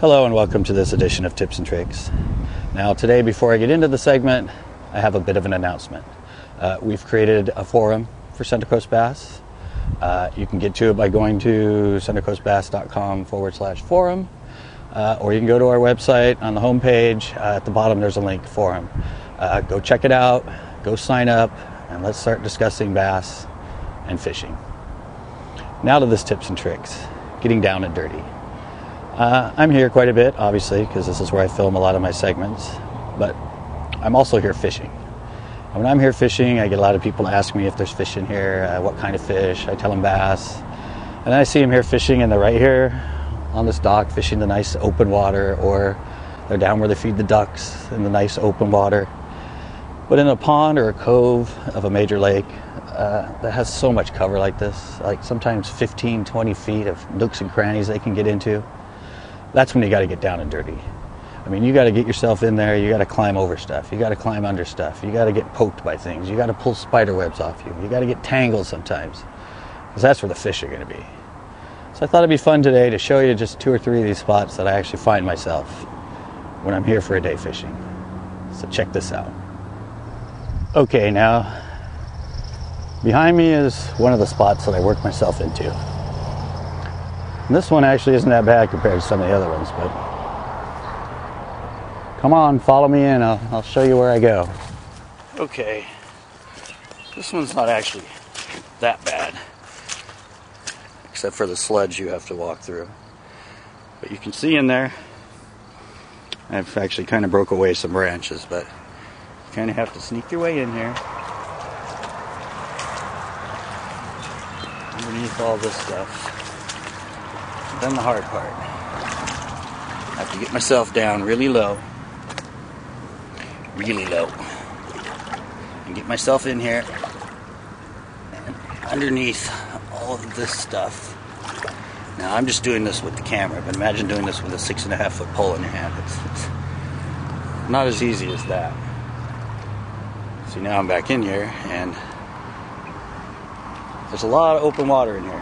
Hello and welcome to this edition of Tips and Tricks. Now today, before I get into the segment, I have a bit of an announcement. We've created a forum for Central Coast Bass. You can get to it by going to centralcoastbass.com/forum, or you can go to our website on the homepage. At the bottom there's a link, forum. Go check it out, go sign up, and let's start discussing bass and fishing. Now to this tips and tricks, getting down and dirty. I'm here quite a bit, obviously, because this is where I film a lot of my segments, but I'm also here fishing. And when I'm here fishing, I get a lot of people ask me if there's fish in here, what kind of fish. I tell them bass. And then I see them here fishing, and they're right here on this dock fishing the nice open water, or they're down where they feed the ducks in the nice open water. But in a pond or a cove of a major lake that has so much cover like this, like sometimes 15, 20 feet of nooks and crannies they can get into, that's when you got to get down and dirty. I mean, you got to get yourself in there. You got to climb over stuff. You got to climb under stuff. You got to get poked by things. You got to pull spider webs off you. You got to get tangled sometimes, because that's where the fish are going to be. So I thought it'd be fun today to show you just 2 or 3 of these spots that I actually find myself when I'm here for a day fishing. So check this out. Okay, now behind me is one of the spots that I work myself into. And this one actually isn't that bad compared to some of the other ones, but come on, follow me in. I'll show you where I go. Okay, this one's not actually that bad, except for the sludge you have to walk through. But you can see in there, I've actually kind of broke away some branches, but you kind of have to sneak your way in here underneath all this stuff. Then the hard part, I have to get myself down really low, and get myself in here and underneath all of this stuff. Now I'm just doing this with the camera, but imagine doing this with a 6.5 foot pole in your hand. It's not as easy as that. See, now I'm back in here, and there's a lot of open water in here.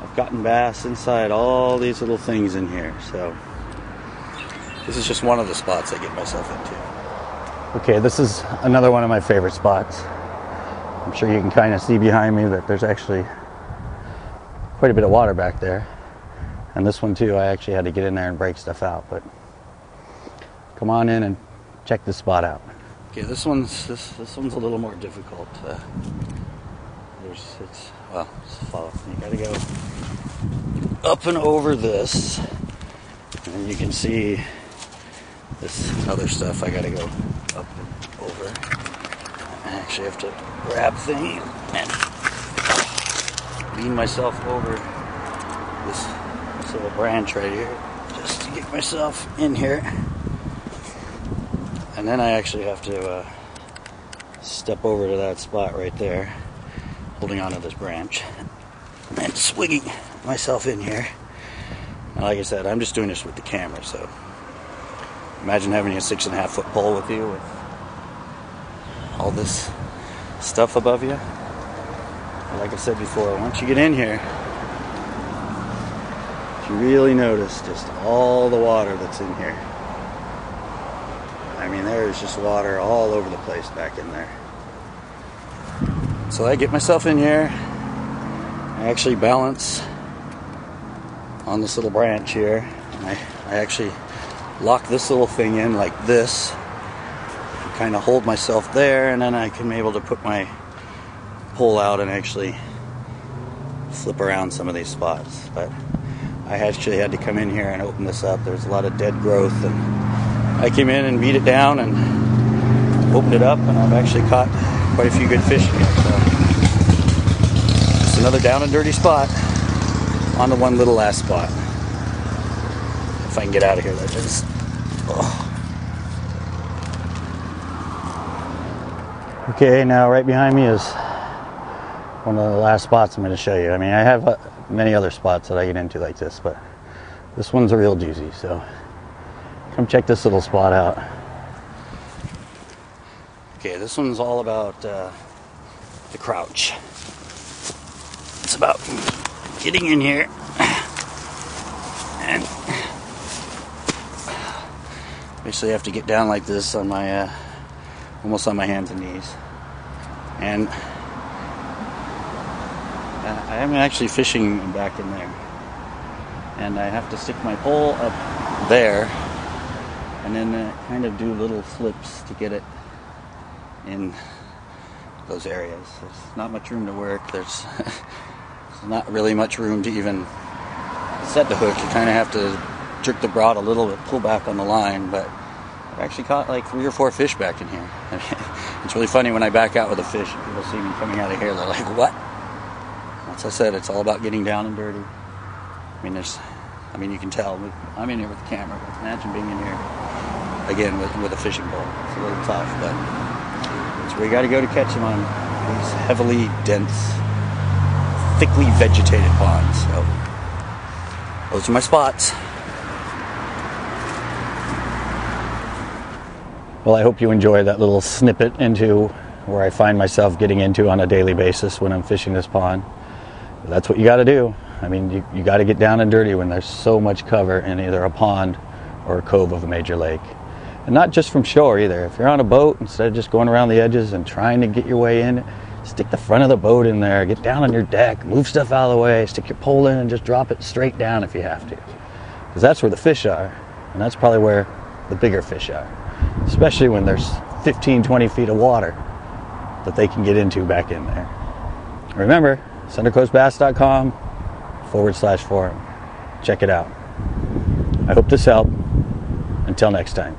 I've gotten bass inside all these little things in here, so this is just one of the spots I get myself into. Okay, this is another one of my favorite spots. I'm sure you can kind of see behind me that there's actually quite a bit of water back there. And this one too, I actually had to get in there and break stuff out, but come on in and check this spot out. Okay, this one's a little more difficult. Well, just follow. You gotta go up and over this, and you can see this other stuff. I gotta go up and over. I actually have to grab things and lean myself over this little branch right here, just to get myself in here. And then I actually have to step over to that spot right there, holding onto this branch and swigging myself in here. And like I said, I'm just doing this with the camera, so imagine having a 6.5 foot pole with you with all this stuff above you. And like I said before, once you get in here, you really notice just all the water that's in here. I mean, there is just water all over the place back in there. So I get myself in here, I actually balance on this little branch here, and I actually lock this little thing in like this, kind of hold myself there, and then I can be able to put my pole out and actually flip around some of these spots. But I actually had to come in here and open this up. There's a lot of dead growth, and I came in and beat it down and opened it up, and I've actually caught quite a few good fish here. So just another down and dirty spot on the one little last spot. If I can get out of here, that is. Oh. Okay, now right behind me is one of the last spots I'm going to show you. I mean, I have many other spots that I get into like this, but this one's a real doozy, so come check this little spot out. Okay, this one's all about the crouch. It's about getting in here and Obviously, I have to get down like this on my, almost on my hands and knees. And I am actually fishing back in there. And I have to stick my pole up there and then kind of do little flips to get it in those areas. There's not much room to work. There's not really much room to even set the hook. You kind of have to jerk the rod a little bit, pull back on the line, but I've actually caught like 3 or 4 fish back in here. I mean, it's really funny when I back out with a fish and people see me coming out of here, they're like, what? As I said, it's all about getting down and dirty. I mean, you can tell. I'm in here with the camera, but imagine being in here, again, with a fishing pole. It's a little tough, but it's where you got to go to catch them on these heavily dense, thickly vegetated ponds. So, those are my spots. Well, I hope you enjoy that little snippet into where I find myself getting into on a daily basis when I'm fishing this pond. That's what you got to do. I mean, you got to get down and dirty when there's so much cover in either a pond or a cove of a major lake. And not just from shore either. If you're on a boat, instead of just going around the edges and trying to get your way in, stick the front of the boat in there, get down on your deck, move stuff out of the way, stick your pole in and just drop it straight down if you have to. Because that's where the fish are. And that's probably where the bigger fish are. Especially when there's 15, 20 feet of water that they can get into back in there. Remember, centercoastbass.com/forum. Check it out. I hope this helped. Until next time.